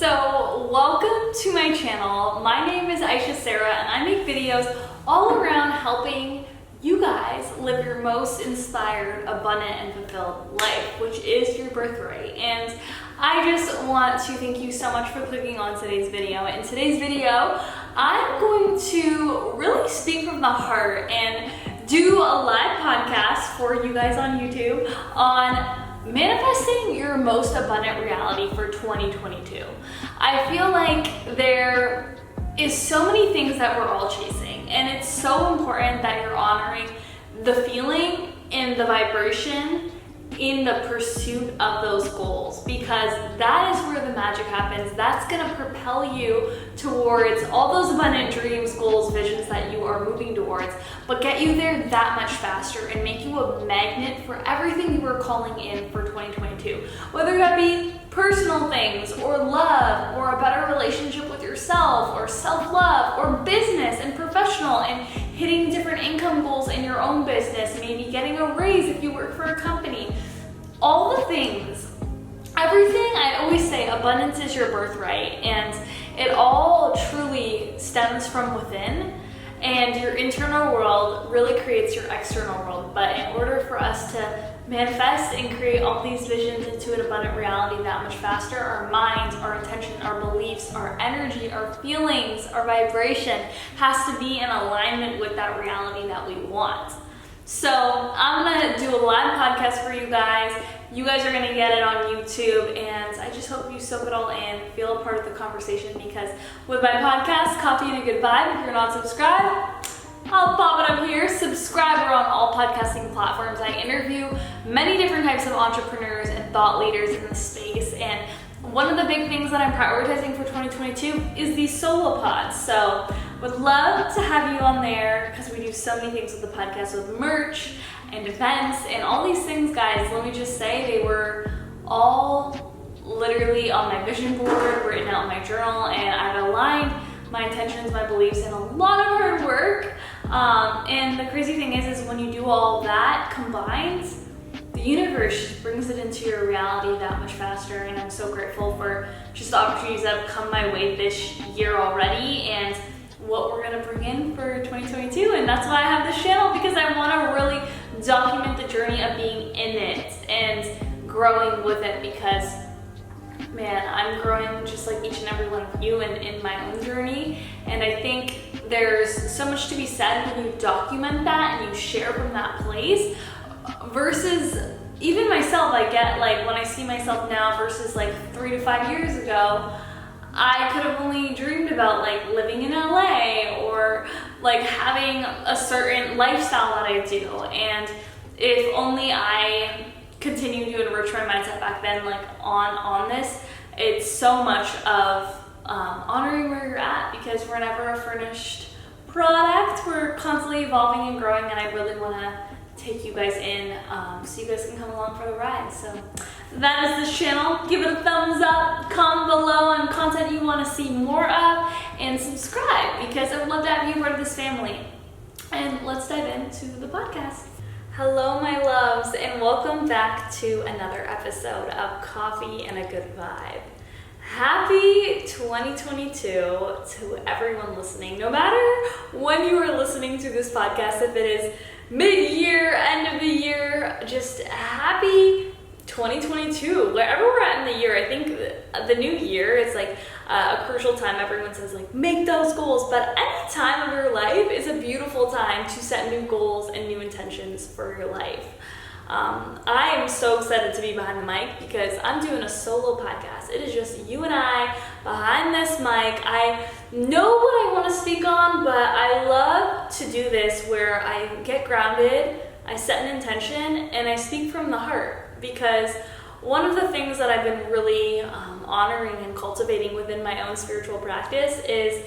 So welcome to my channel. My name is Ayesha Sehra and I make videos all around helping you guys live your most inspired, abundant, and fulfilled life, which is your birthright. And I just want to thank you so much for clicking on today's video. In today's video, I'm going to really speak from the heart and do a live podcast for you guys on YouTube on manifesting your most abundant reality for 2022. I feel like there is so many things that we're all chasing, and it's so important that you're honoring the feeling and the vibration in the pursuit of those goals, because that is where the magic happens. That's gonna propel you towards all those abundant dreams, goals, visions that you are moving towards, but get you there that much faster and make you a magnet for everything you are calling in for 2022. Whether that be personal things, or love, or a better relationship with yourself, or self-love, or business and professional, and hitting different income goals in your own business, maybe getting a raise if you work for a company. All the things, everything. I always say abundance is your birthright, and it all truly stems from within, and your internal world really creates your external world. But in order for us to manifest and create all these visions into an abundant reality that much faster, our minds, our intention, our beliefs, our energy, our feelings, our vibration has to be in alignment with that reality that we want. So I'm gonna do a live podcast for you guys. You guys are gonna get it on YouTube, and I just hope you soak it all in, feel a part of the conversation, because with my podcast, Coffee and a Good Vibe, if you're not subscribed, I'll pop it up here. Subscribe. We're on all podcasting platforms. I interview many different types of entrepreneurs and thought leaders in the space, and one of the big things that I'm prioritizing for 2022 is these solo pods. So would love to have you on there, because we do so many things with the podcast, with merch and events and all these things, guys. Let me just say, they were all literally on my vision board, written out in my journal, and I've aligned my intentions, my beliefs, and a lot of hard work. And the crazy thing is when you do all that combined, the universe just brings it into your reality that much faster. And I'm so grateful for just the opportunities that have come my way this year already, and what we're gonna bring in for 2022. And that's why I have this channel, because I wanna really document the journey of being in it and growing with it, because man, I'm growing just like each and every one of you in my own journey. And I think there's so much to be said when you document that and you share from that place, versus even myself. I get, like, when I see myself now versus like 3 to 5 years ago, I could have only dreamed about like living in LA, or like having a certain lifestyle that I do. And if only I continue to enrich my mindset back then, like on this, it's so much of honoring where you're at, because we're never a finished product. We're constantly evolving and growing, and I really want to take you guys in, so you guys can come along for the ride. So that is this channel. Give it a thumbs up, comment below on content you want to see more of, and subscribe, because I would love to have you part of this family. And let's dive into the podcast. Hello, my loves, and welcome back to another episode of Coffee and a Good Vibe. Happy 2022 to everyone listening, no matter when you are listening to this podcast. If it is mid-year, end of the year, just happy 2022, wherever we're at in the year. I think the new year is like a crucial time. Everyone says like make those goals, but any time of your life is a beautiful time to set new goals and new intentions for your life. I am so excited to be behind the mic, because I'm doing a solo podcast. It is just you and I behind this mic. I know what I want to speak on, but I love to do this where I get grounded, I set an intention, and I speak from the heart. Because one of the things that I've been really honoring and cultivating within my own spiritual practice is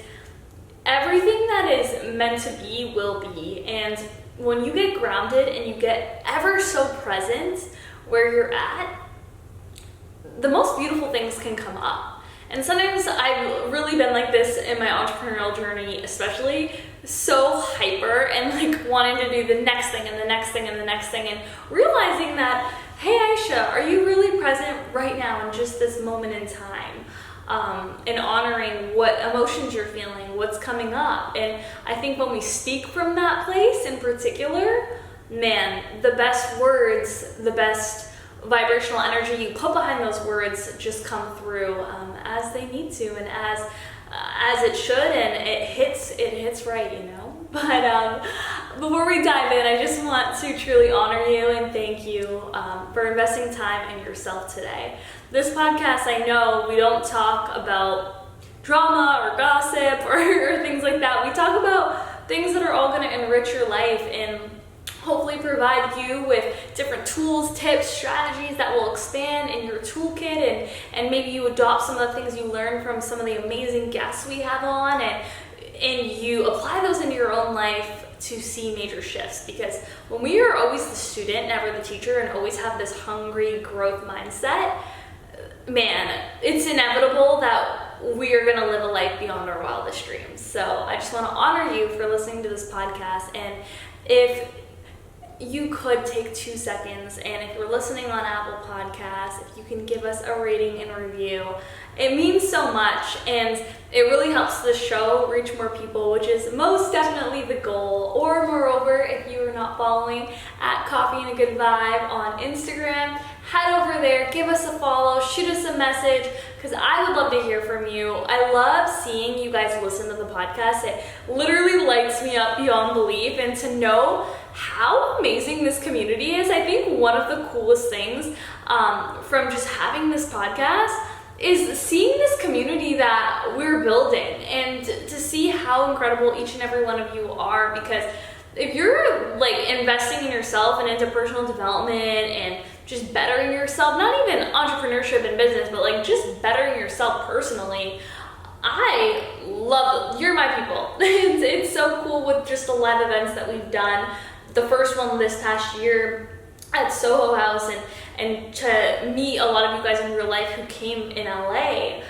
everything that is meant to be will be. And when you get grounded and you get ever so present where you're at, the most beautiful things can come up. And sometimes I've really been like this in my entrepreneurial journey, especially, so hyper and like wanting to do the next thing and the next thing and the next thing, and realizing that, hey Ayesha, are you really present right now in just this moment in time? and honoring what emotions you're feeling, what's coming up. And I think when we speak from that place in particular, man, the best words, the best vibrational energy you put behind those words just come through as they need to, and as it should, and it hits right, you know. But before we dive in, I just want to truly honor you and thank you for investing time in yourself today. This podcast, I know we don't talk about drama or gossip or things like that. We talk about things that are all going to enrich your life and hopefully provide you with different tools, tips, strategies that will expand in your toolkit, and maybe you adopt some of the things you learn from some of the amazing guests we have on, and you apply those into your own life to see major shifts. Because when we are always the student, never the teacher, and always have this hungry growth mindset, man, it's inevitable that we are going to live a life beyond our wildest dreams. So I just want to honor you for listening to this podcast. And if you could take 2 seconds, and if you're listening on Apple Podcasts, if you can give us a rating and review, it means so much, and it really helps the show reach more people, which is most definitely the goal. Or moreover, if you are not following at Coffee and a Good Vibe on Instagram, head over there, give us a follow, shoot us a message, because I would love to hear from you. I love seeing you guys listen to the podcast. It literally lights me up beyond belief, and to know how amazing this community is. I think one of the coolest things from just having this podcast is seeing this community that we're building, and to see how incredible each and every one of you are. Because if you're like investing in yourself and into personal development and just bettering yourself, not even entrepreneurship and business, but like just bettering yourself personally, I love, you're my people. It's so cool with just the live events that we've done. The first one this past year at Soho House, and to meet a lot of you guys in real life who came in LA.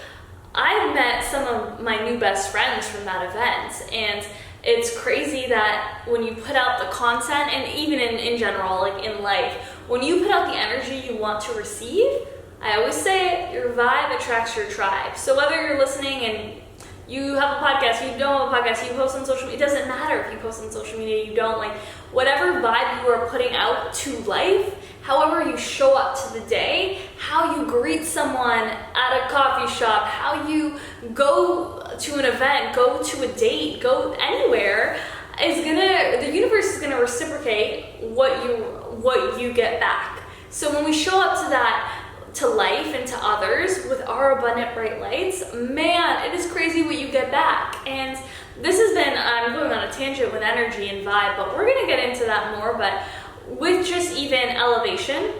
I've met some of my new best friends from that event, and it's crazy that when you put out the content, and even in general, like in life, when you put out the energy you want to receive, I always say your vibe attracts your tribe. So whether you're listening and you have a podcast, you don't have a podcast, you post on social media, it doesn't matter if you post on social media, you don't, like whatever vibe you are putting out to life, however you show up to the day, how you greet someone at a coffee shop, how you go to an event, go to a date, go anywhere, the universe is gonna reciprocate what you get back. So when we show up to that, to life and to others with our abundant bright lights, man, it is crazy what you get back. And this has been, I'm going on a tangent with energy and vibe, but we're gonna get into that more. But with just even elevation,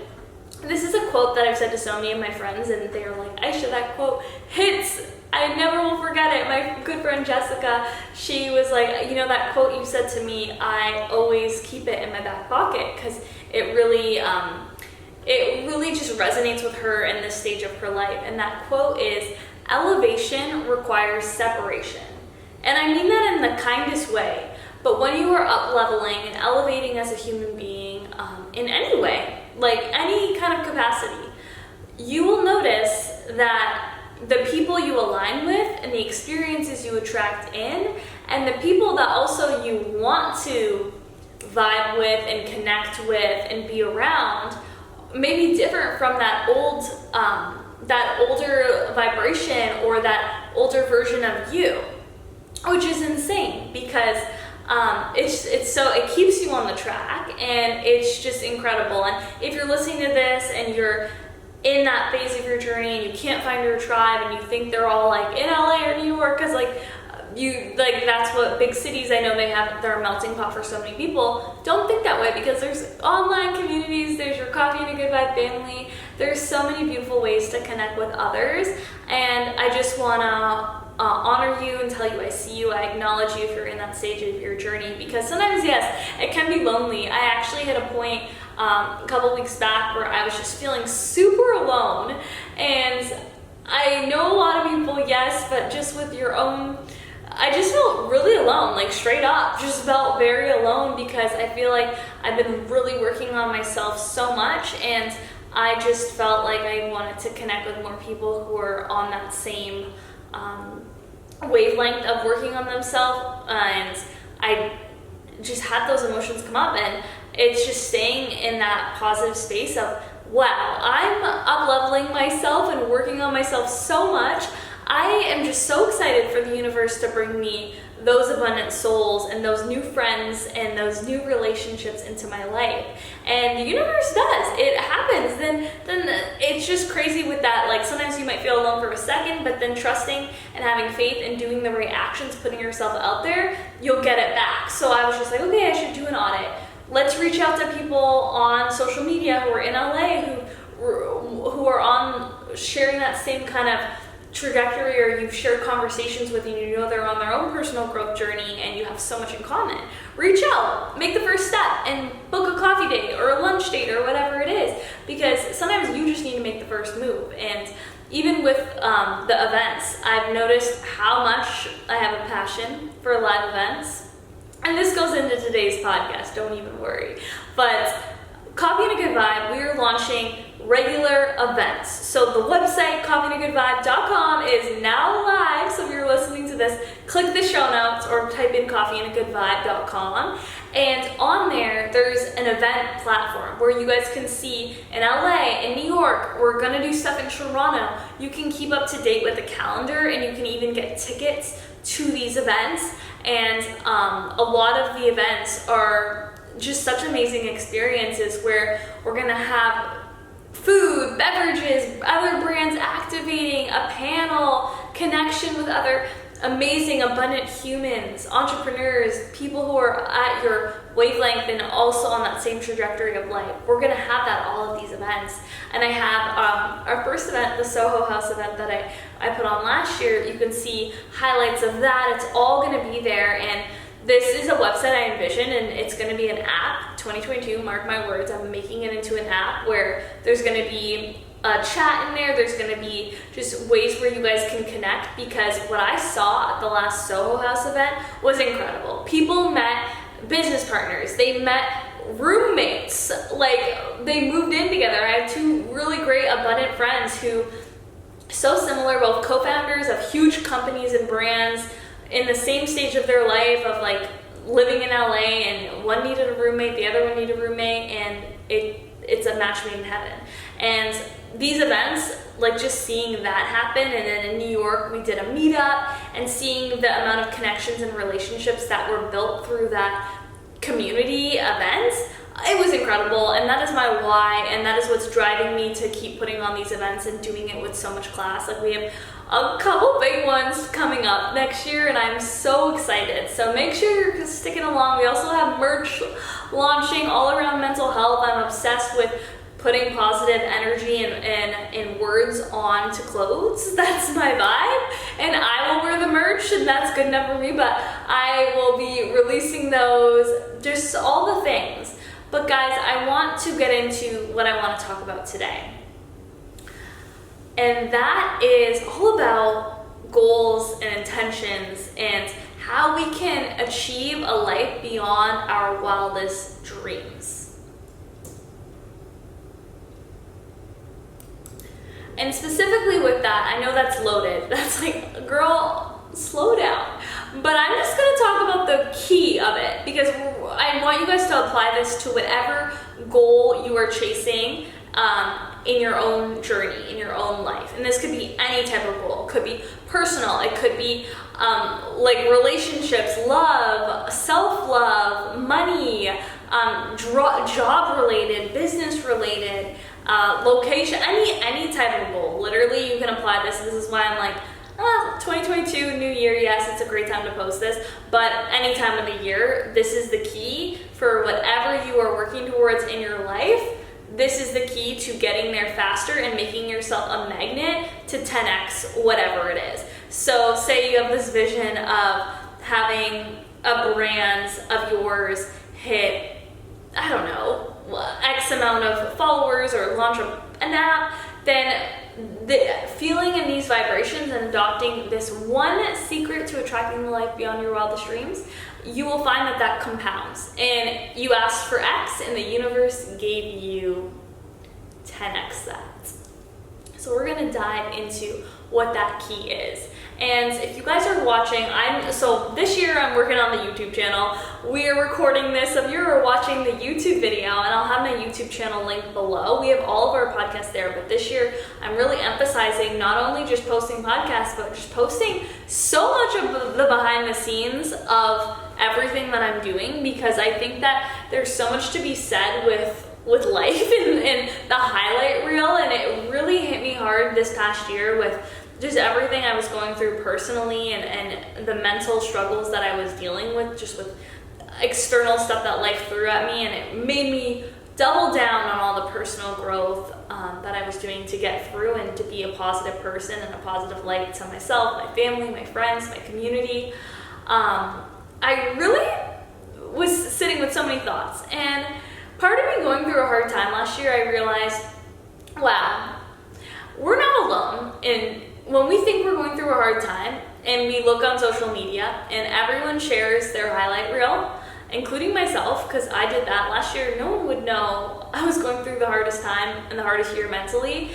this is a quote that I've said to so many of my friends, and they're like, Ayesha, that quote hits. I never will forget it. My good friend Jessica, she was like, you know, that quote you said to me, I always keep it in my back pocket, because it really just resonates with her in this stage of her life. And that quote is, elevation requires separation. And I mean that in the kindest way. But when you are up leveling and elevating as a human being, in any way, like any kind of capacity, you will notice that the people you align with and the experiences you attract in, and the people that also you want to vibe with and connect with and be around, may be different from that older vibration or that older version of you, which is insane, because it keeps you on the track, and it's just incredible. And if you're listening to this and you're in that phase of your journey and you can't find your tribe, and you think they're all like in LA or New York, because that's what big cities, I know they're a melting pot for so many people. Don't think that way, because there's online communities, there's your Coffee and a Good Vibe family, there's so many beautiful ways to connect with others. And I just want to honor you and tell you I see you, I acknowledge you if you're in that stage of your journey, because sometimes, yes, it can be lonely. I actually hit a point a couple weeks back where I was just feeling super alone, and I know a lot of people, yes, but just with your own, I just felt really alone, like straight up, just felt very alone, because I feel like I've been really working on myself so much, and I just felt like I wanted to connect with more people who are on that same wavelength of working on themselves, and I just had those emotions come up, and it's just staying in that positive space of, wow, I'm up-leveling myself and working on myself so much. I am just so excited for the universe to bring me those abundant souls and those new friends and those new relationships into my life. And the universe does. It happens. Then it's just crazy with that. Like, sometimes you might feel alone for a second, but then trusting and having faith and doing the right actions, putting yourself out there, you'll get it back. So I was just like, okay, I should do an audit. Let's reach out to people on social media who are in LA who are on sharing that same kind of trajectory, or you've shared conversations with, and you know they're on their own personal growth journey and you have so much in common. Reach out, make the first step, and book a coffee date or a lunch date or whatever it is, because sometimes you just need to make the first move. And even with the events, I've noticed how much I have a passion for live events, and this goes into today's podcast, don't even worry. But Coffee and a Good Vibe, we are launching regular events. So the website, coffeeandagoodvibe.com, is now live. So if you're listening to this, click the show notes or type in coffeeandagoodvibe.com. And on there, there's an event platform where you guys can see in LA, in New York, we're gonna do stuff in Toronto. You can keep up to date with the calendar, and you can even get tickets to these events. And a lot of the events are just such amazing experiences where we're gonna have food, beverages, other brands activating, a panel, connection with other amazing, abundant humans, entrepreneurs, people who are at your wavelength and also on that same trajectory of life. We're gonna have that all of these events. And I have our first event, the Soho House event that I put on last year. You can see highlights of that. It's all gonna be there. And this is a website I envision, and it's going to be an app. 2022, mark my words, I'm making it into an app where there's going to be a chat in there. There's going to be just ways where you guys can connect, because what I saw at the last Soho House event was incredible. People met business partners. They met roommates. Like, they moved in together. I have two really great, abundant friends who, so similar, both co-founders of huge companies and brands, in the same stage of their life of like living in LA, and one needed a roommate, the other one needed a roommate, and it's a match made in heaven. And these events, like just seeing that happen, and then in New York we did a meetup, and seeing the amount of connections and relationships that were built through that community events, it was incredible. And that is my why, and that is what's driving me to keep putting on these events and doing it with so much class. Like, we have a couple big ones coming up next year, and I'm so excited. So make sure you're sticking along. We also have merch launching all around mental health. I'm obsessed with putting positive energy and words onto clothes. That's my vibe. And I will wear the merch, and that's good enough for me, but I will be releasing those, just all the things. But guys, I want to get into what I want to talk about today. And that is all about goals and intentions and how we can achieve a life beyond our wildest dreams. And specifically with that, I know that's loaded. That's like, girl, slow down. But I'm just gonna talk about the key of it, because I want you guys to apply this to whatever goal you are chasing in your own journey, in your own life. And this could be any type of goal. It could be personal. It could be like relationships, love, self-love, money, job-related, business-related, location, any type of goal. Literally, you can apply this. This is why I'm like, 2022, new year, yes, it's a great time to post this, but any time of the year, this is the key for whatever you are working towards in your life. This is the key to getting there faster and making yourself a magnet to 10x whatever it is. So say you have this vision of having a brand of yours hit, I don't know, X amount of followers or launch an app, then feeling in these vibrations and adopting this one secret to attracting the life beyond your wildest dreams, you will find that compounds. And you asked for X, and the universe gave you 10x that. So we're gonna dive into what that key is. And if you guys are watching, so this year I'm working on the YouTube channel. We are recording this, so if you're watching the YouTube video, and I'll have my YouTube channel linked below. We have all of our podcasts there, but this year I'm really emphasizing not only just posting podcasts, but just posting so much of the behind the scenes of everything that I'm doing, because I think that there's so much to be said with life and the highlight reel, and it really hit me hard this past year with just everything I was going through personally and the mental struggles that I was dealing with, just with external stuff that life threw at me, and it made me double down on all the personal growth that I was doing to get through and to be a positive person and a positive light to myself, my family, my friends, my community. I really was sitting with so many thoughts, and part of me going through a hard time last year, I realized, wow, we're not alone. And when we think we're going through a hard time and we look on social media and everyone shares their highlight reel, including myself, because I did that last year, no one would know I was going through the hardest time and the hardest year mentally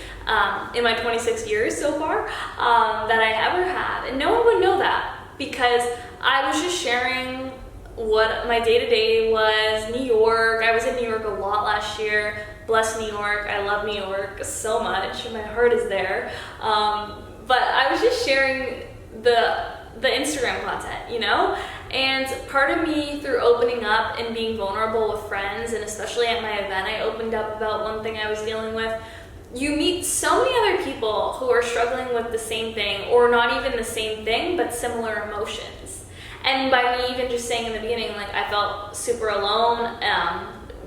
in my 26 years so far that I ever had. And no one would know that because I was just sharing what my day-to-day was. New York, I was in New York a lot last year. Bless New York, I love New York so much, my heart is there. But I was just sharing the Instagram content, you know? And part of me, through opening up and being vulnerable with friends, and especially at my event, I opened up about one thing I was dealing with. You meet so many other people who are struggling with the same thing, or not even the same thing, but similar emotions. And by me even just saying in the beginning, like, I felt super alone,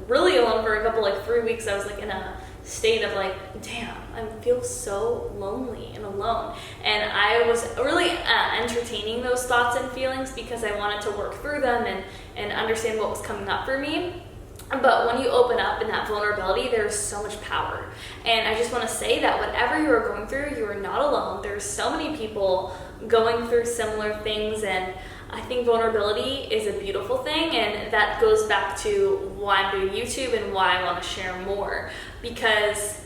really alone for a couple, 3 weeks. I was in a state of damn, I feel so lonely and alone. And I was really entertaining those thoughts and feelings because I wanted to work through them and understand what was coming up for me. But when you open up in that vulnerability, there's so much power. And I just want to say that whatever you are going through, you are not alone. There's so many people going through similar things, and I think vulnerability is a beautiful thing, and that goes back to why I'm doing YouTube and why I want to share more, because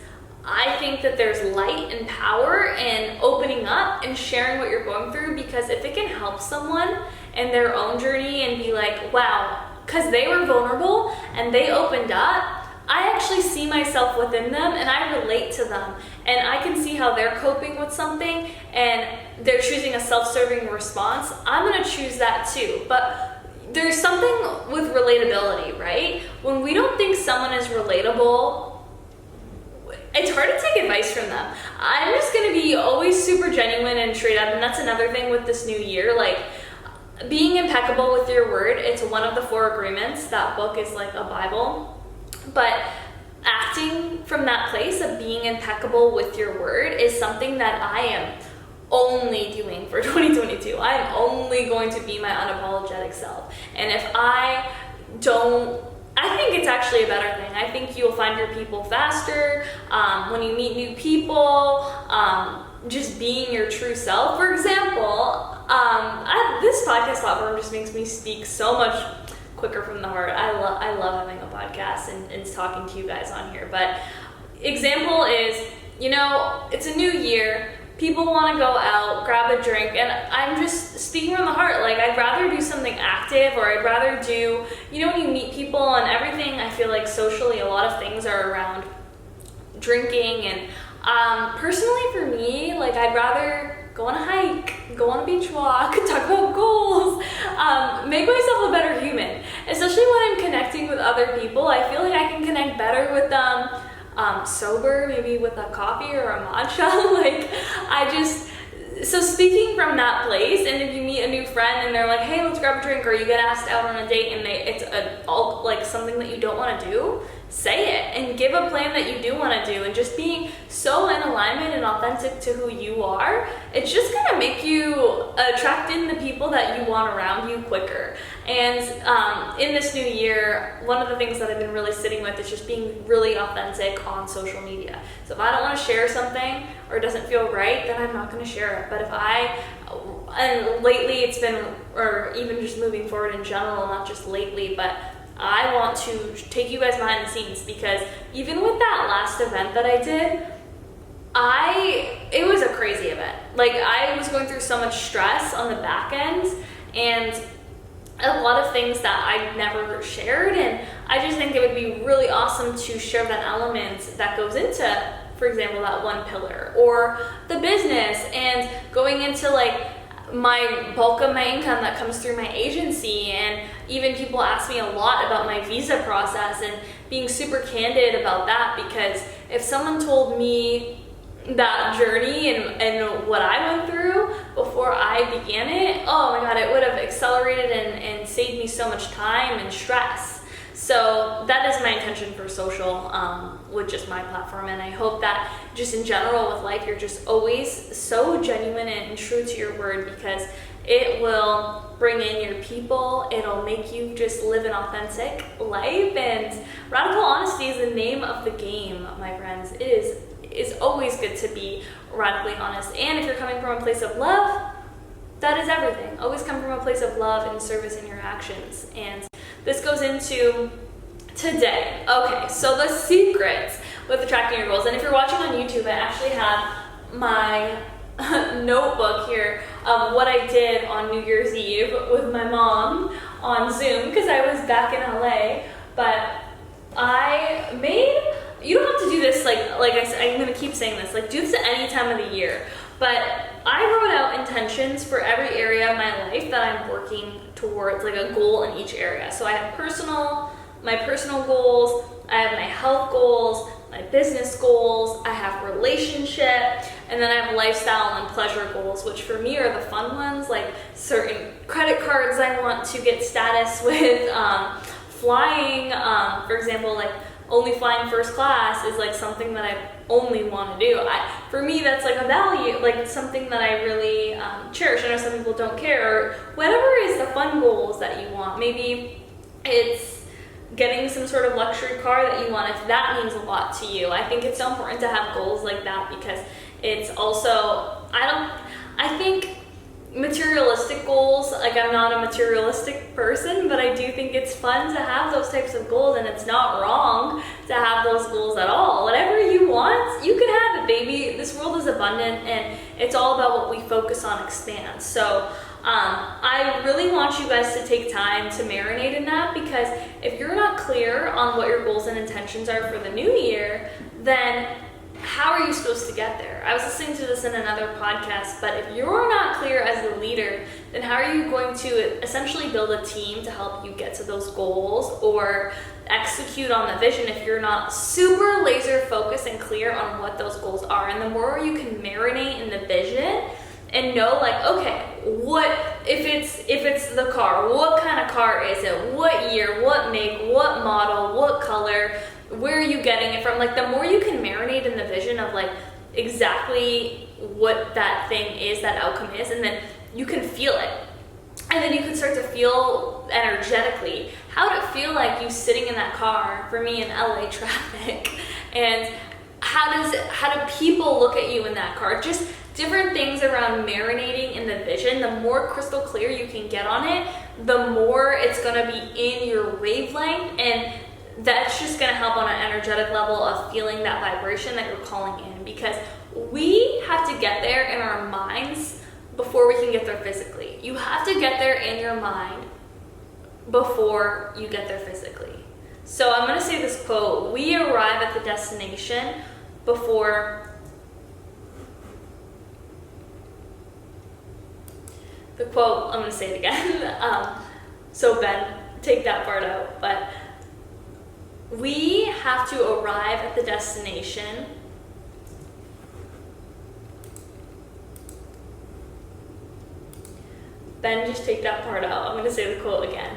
I think that there's light and power in opening up and sharing what you're going through, because if it can help someone in their own journey and be like, wow, because they were vulnerable and they opened up, I actually see myself within them and I relate to them, and I can see how they're coping with something and they're choosing a self-serving response. I'm going to choose that too. But there's something with relatability, right? When we don't think someone is relatable, it's hard to take advice from them. I'm just going to be always super genuine and straight up, and that's another thing with this new year, being impeccable with your word. It's one of the 4 agreements. That book is like a Bible. But acting from that place of being impeccable with your word is something that I am only doing for 2022. I'm only going to be my unapologetic self. And if I don't, I think it's actually a better thing. I think you'll find your people faster when you meet new people, just being your true self. For example, this podcast platform just makes me speak so much quicker from the heart. I love having a podcast and talking to you guys on here. But example is, it's a new year. People want to go out, grab a drink, and I'm just speaking from the heart. I'd rather do something active, or I'd rather do, when you meet people and everything, I feel like socially a lot of things are around drinking. And personally for me, I'd rather go on a hike, go on a beach walk, talk about goals, make myself a better human. Especially when I'm connecting with other people, I feel like I can connect better with them sober, maybe with a coffee or a matcha. So speaking from that place, and if you meet a new friend and they're like, hey, let's grab a drink, or you get asked out on a date and it's something that you don't want to do, say it and give a plan that you do want to do. And just being so in alignment and authentic to who you are, it's just going to make you attract in the people that you want around you quicker. And in this new year, one of the things that I've been really sitting with is just being really authentic on social media. So if I don't want to share something or it doesn't feel right, then I'm not going to share it. But and lately it's been, or even just moving forward in general, not just lately, but I want to take you guys behind the scenes, because even with that last event that I did, it was a crazy event. Like, I was going through so much stress on the back end, and a lot of things that I never shared, and I just think it would be really awesome to share that element that goes into, for example, that one pillar, or the business, and going into like my bulk of my income that comes through my agency. And even people ask me a lot about my visa process, and being super candid about that, because if someone told me that journey and what I went through before I began it, oh my God, it would have accelerated and saved me so much time and stress. So that is my intention for social, with just my platform. And I hope that just in general with life, you're just always so genuine and true to your word, because it will bring in your people. It'll make you just live an authentic life. And radical honesty is the name of the game, my friends. It's always good to be radically honest. And if you're coming from a place of love, that is everything. Always come from a place of love and service in your actions. And this goes into today. Okay, so the secrets with attracting your goals. And if you're watching on YouTube, I actually have my notebook here of what I did on New Year's Eve with my mom on Zoom, because I was back in LA. But you don't have to do this, like I said, I'm gonna keep saying this, like do this at any time of the year. But I wrote out intentions for every area of my life that I'm working towards, like a goal in each area. So I have my personal goals, I have my health goals, my business goals, I have relationship, and then I have lifestyle and pleasure goals, which for me are the fun ones, like certain credit cards I want to get status with, flying, for example, like only flying first class is like something that I only want to do. For me, that's like a value, like something that I really cherish. I know some people don't care, or whatever is the fun goals that you want. Maybe it's getting some sort of luxury car that you want, if that means a lot to you. I think it's so important to have goals like that, because it's also, I think materialistic goals, like I'm not a materialistic person, but I do think it's fun to have those types of goals, and it's not wrong to have those goals at all. Whatever you want, you can have it, baby. This world is abundant, and it's all about what we focus on expands. So I really want you guys to take time to marinate in that, because if you're not clear on what your goals and intentions are for the new year, then how are you supposed to get there? I was listening to this in another podcast, but if you're not clear as the leader, then how are you going to essentially build a team to help you get to those goals or execute on the vision if you're not super laser focused and clear on what those goals are? And the more you can marinate in the vision and know, like, okay, what if it's the car, what kind of car is it, what year, what make, what model, what color, where are you getting it from? Like, the more you can marinate in the vision of like exactly what that thing is, that outcome is, and then you can feel it, and then you can start to feel energetically how would it feel like you sitting in that car, for me in LA traffic, and how do people look at you in that car? Just different things around marinating in the vision. The more crystal clear you can get on it, the more it's gonna be in your wavelength, and that's just gonna help on an energetic level of feeling that vibration that you're calling in, because we have to get there in our minds before we can get there physically. You have to get there in your mind before you get there physically. So I'm gonna say this quote: we arrive at the destination before the quote, I'm gonna say it again. So Ben, take that part out, but we have to arrive at the destination Ben, just take that part out. I'm going to say the quote again.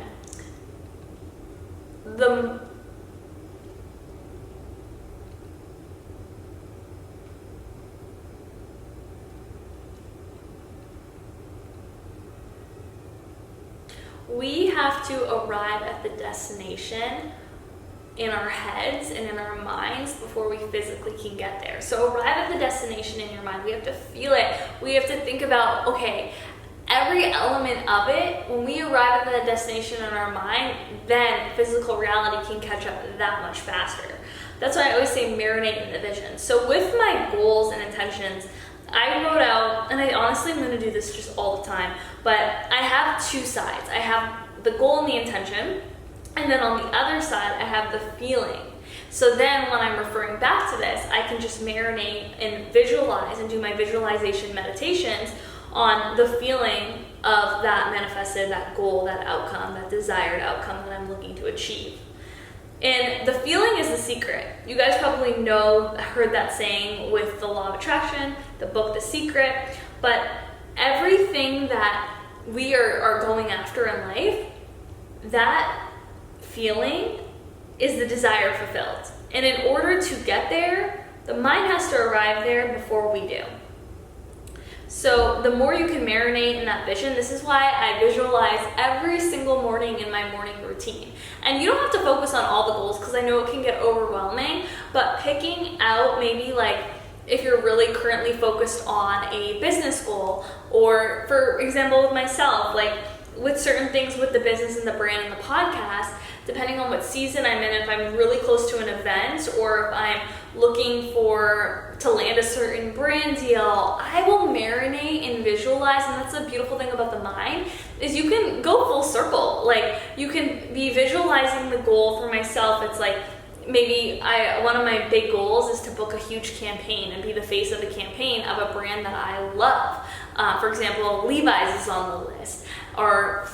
We have to arrive at the destination in our heads and in our minds before we physically can get there. So arrive at the destination in your mind. We have to feel it. We have to think about, okay, every element of it, when we arrive at that destination in our mind, then physical reality can catch up that much faster. That's why I always say marinate in the vision. So with my goals and intentions, I wrote out, and I honestly am going to do this just all the time, but I have two sides. I have the goal and the intention, and then on the other side, I have the feeling. So then when I'm referring back to this, I can just marinate and visualize and do my visualization meditations on the feeling of that manifested, that goal, that outcome, that desired outcome that I'm looking to achieve. And the feeling is the secret. You guys probably heard that saying with the law of attraction, the book, The Secret, but everything that we are going after in life, that feeling is the desire fulfilled. And in order to get there, the mind has to arrive there before we do. So the more you can marinate in that vision, this is why I visualize every single morning in my morning routine. And you don't have to focus on all the goals because I know it can get overwhelming, but picking out maybe like if you're really currently focused on a business goal, or for example with myself, like with certain things with the business and the brand and the podcast, depending on what season I'm in, if I'm really close to an event or if I'm looking to land a certain brand deal, I will marinate and visualize. And that's the beautiful thing about the mind, is you can go full circle. Like you can be visualizing the goal. For myself, it's like maybe one of my big goals is to book a huge campaign and be the face of the campaign of a brand that I love. For example, Levi's is on the list, or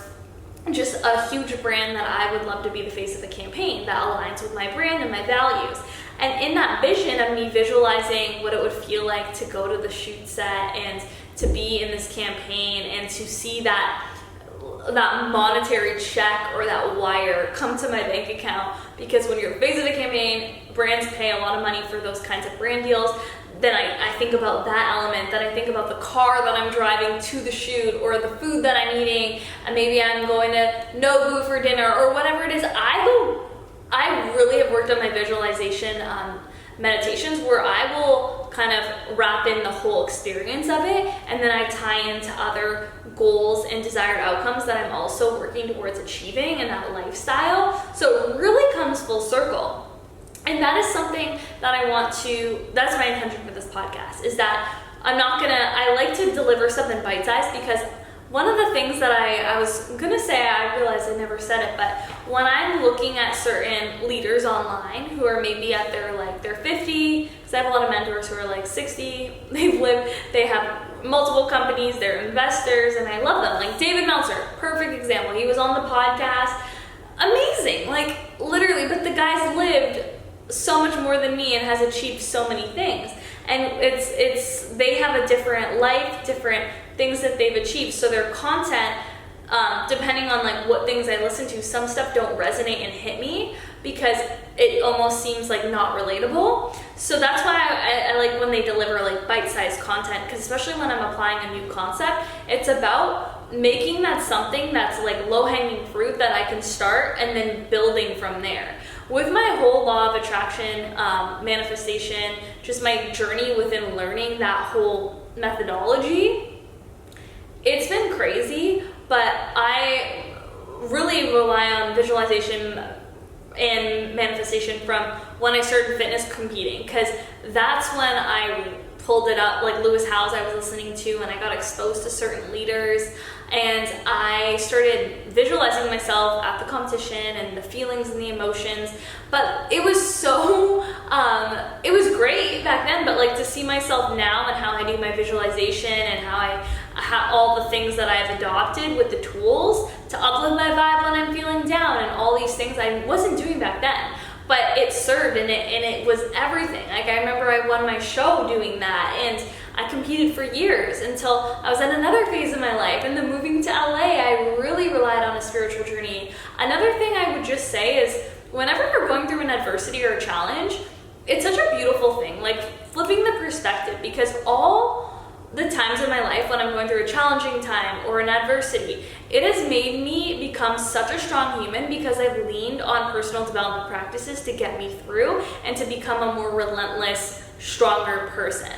just a huge brand that I would love to be the face of the campaign that aligns with my brand and my values. And in that vision of me visualizing what it would feel like to go to the shoot set and to be in this campaign and to see that monetary check or that wire come to my bank account, because when you're the face of the campaign, brands pay a lot of money for those kinds of brand deals. Then I think about that element, then I think about the car that I'm driving to the shoot, or the food that I'm eating, and maybe I'm going to Nobu for dinner, or whatever it is. I really have worked on my visualization meditations where I will kind of wrap in the whole experience of it, and then I tie into other goals and desired outcomes that I'm also working towards achieving in that lifestyle. So it really comes full circle. And that is something that that's my intention for this podcast, is that I like to deliver something bite-sized, because one of the things that I was gonna say, I realized I never said it, but when I'm looking at certain leaders online who are maybe at they're 50, because I have a lot of mentors who are like 60, they have multiple companies, they're investors, and I love them. Like David Meltzer, perfect example. He was on the podcast, amazing, like literally, but the guy's lived so much more than me and has achieved so many things. And they have a different life, different things that they've achieved. So their content, depending on like what things I listen to, some stuff don't resonate and hit me because it almost seems like not relatable. So that's why I like when they deliver like bite-sized content, because especially when I'm applying a new concept, it's about making that something that's like low-hanging fruit that I can start and then building from there. With my whole law of attraction, manifestation, just my journey within learning that whole methodology, it's been crazy, but I really rely on visualization and manifestation from when I started fitness competing, because that's when I pulled it up, like Lewis Howes I was listening to, and I got exposed to certain leaders, and I started visualizing myself at the competition and the feelings and the emotions. But it was so it was great back then, but like to see myself now and how I do my visualization and how all the things that I've adopted with the tools to uplift my vibe when I'm feeling down, and all these things I wasn't doing back then. But it served, and it was everything. Like I remember I won my show doing that, and I competed for years until I was in another phase of my life. And then moving to LA, I really relied on a spiritual journey. Another thing I would just say is, whenever you're going through an adversity or a challenge, it's such a beautiful thing, like flipping the perspective, because all the times in my life when I'm going through a challenging time or an adversity, it has made me become such a strong human, because I've leaned on personal development practices to get me through and to become a more relentless, stronger person.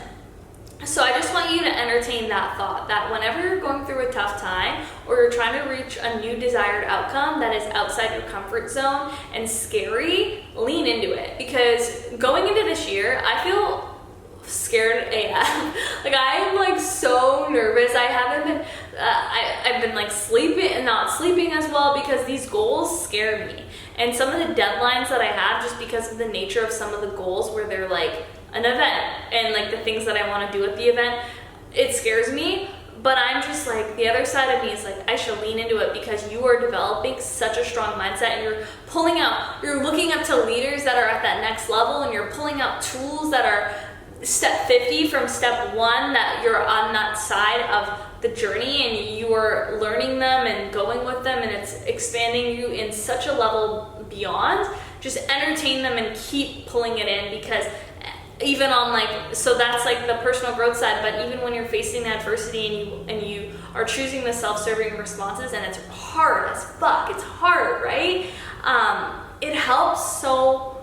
So I just want you to entertain that thought that whenever you're going through a tough time or you're trying to reach a new desired outcome that is outside your comfort zone and scary, lean into it. Because going into this year, I feel scared AF. Like, I am like so nervous. I haven't been, I've been like sleeping and not sleeping as well because these goals scare me. And some of the deadlines that I have, just because of the nature of some of the goals where they're like an event and like the things that I want to do at the event, it scares me. But I'm just like, the other side of me is like, I should lean into it because you are developing such a strong mindset and you're looking up to leaders that are at that next level, and you're pulling out tools that are step 50 from step 1, that you're on that side of the journey and you are learning them and going with them, and it's expanding you in such a level beyond. Just entertain them and keep pulling it in, because even on like, so that's like the personal growth side, but even when you're facing adversity and you are choosing the self-serving responses, and it's hard as fuck, it's hard, right? It helps. So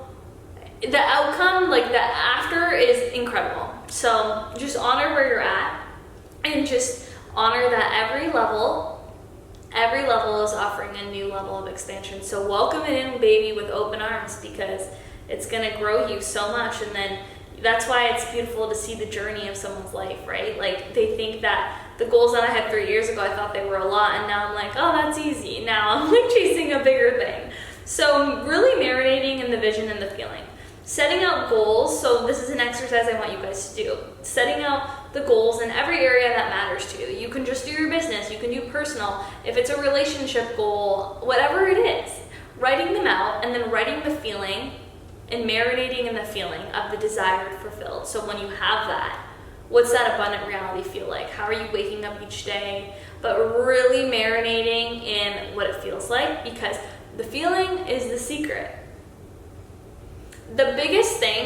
the outcome, like the after, is incredible. So just honor where you're at, and just honor that every level is offering a new level of expansion. So welcome it in, baby, with open arms, because it's gonna grow you so much. And then that's why it's beautiful to see the journey of someone's life, right? Like, they think that the goals that I had 3 years ago, I thought they were a lot, and now I'm like, oh, that's easy. Now I'm like chasing a bigger thing. So really marinating in the vision and the feeling. Setting out goals. So this is an exercise I want you guys to do. Setting out the goals in every area that matters to you. You can just do your business, you can do personal. If it's a relationship goal, whatever it is, writing them out, and then writing the feeling and marinating in the feeling of the desired fulfilled. So when you have that, what's that abundant reality feel like? How are you waking up each day? But really marinating in what it feels like, because the feeling is the secret. The biggest thing